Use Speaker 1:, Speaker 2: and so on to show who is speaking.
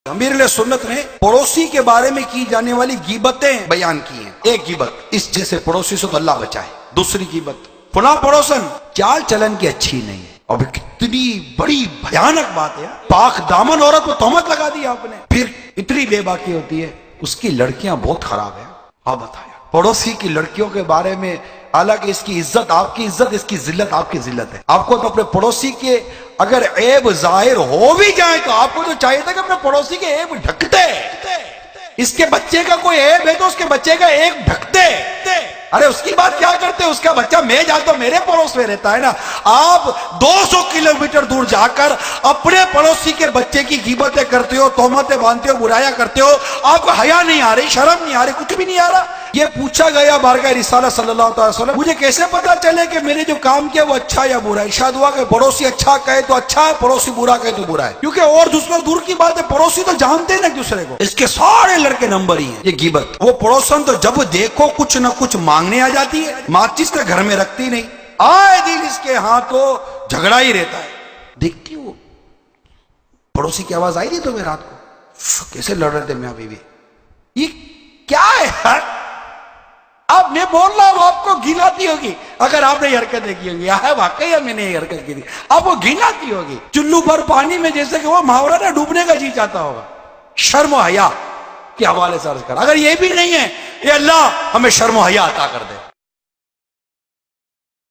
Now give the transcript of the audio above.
Speaker 1: अमीर सुन्नत ने पड़ोसी के बारे में की जाने वाली गीबतें बयान की हैं। एक गीबत, इस जैसे पड़ोसी से तो अल्लाह बचाए। दूसरी गीबत, फला पड़ोसन चाल चलन की अच्छी नहीं है। अब कितनी बड़ी भयानक बात है। पाक दामन औरत को तोहमत लगा दी आपने। फिर इतनी बेबाकी होती है, उसकी लड़कियां बहुत खराब है। आप बताया पड़ोसी की लड़कियों के बारे में, हालांकि इसकी इज्जत आपकी इज्जत, इसकी जिल्लत आपकी जिल्लत है। आपको तो अपने पड़ोसी के अगर ऐब जाहिर हो भी जाए तो आपको तो चाहिए था कि अपने पड़ोसी के ऐब ढकते। इसके बच्चे का कोई ऐब है तो उसके बच्चे का ऐब ढकते। अरे उसकी बात क्या करते, उसका बच्चा मैं जाता हूं, मेरे पड़ोस में रहता है ना। आप 200 किलोमीटर दूर जाकर अपने पड़ोसी के बच्चे की गीबतें करते हो, तोहमतें बांधते हो, बुराया करते हो। आपको हया नहीं आ रही, शर्म नहीं आ रही, कुछ भी नहीं आ रहा। ये पूछा गया बारगाह रिसाला सल्लल्लाहु अलैहि वसल्लम, मुझे कैसे पता चले कि मैंने जो काम किया वो अच्छा या बुरा है। इरशाद हुआ कि पड़ोसी अच्छा कहे तो अच्छा है, पड़ोसी बुरा कहे तो बुरा है। क्योंकि और दूसरों दूर की बात है, पड़ोसी तो जानते हैं ना दूसरे को। इसके सारे लड़के नंबर ही है ये गीबत। वो पड़ोसन तो जब देखो कुछ न कुछ मांगने आ जाती है, माचिस तो घर में रखती नहीं, आए दिन इसके हाथों झगड़ा ही रहता है। देखती हो पड़ोसी की आवाज आई थी तुम्हें रात को, कैसे लड़ रहे थे मैं बीवी। ये क्या है यार? अब मैं बोल रहा हूं आपको घिन आती होगी अगर आपने हरकत देखी होगी। है वाकई मैंने ये हरकत की थी, आपको घिन आती होगी। चुल्लू पर पानी में जैसे कि वो मुहावरा ना, डूबने का जी चाहता होगा। शर्म और हया के हवाले से अर्ज कर, अगर ये भी नहीं है, ये अल्लाह हमें शर्म और हया अता कर दे।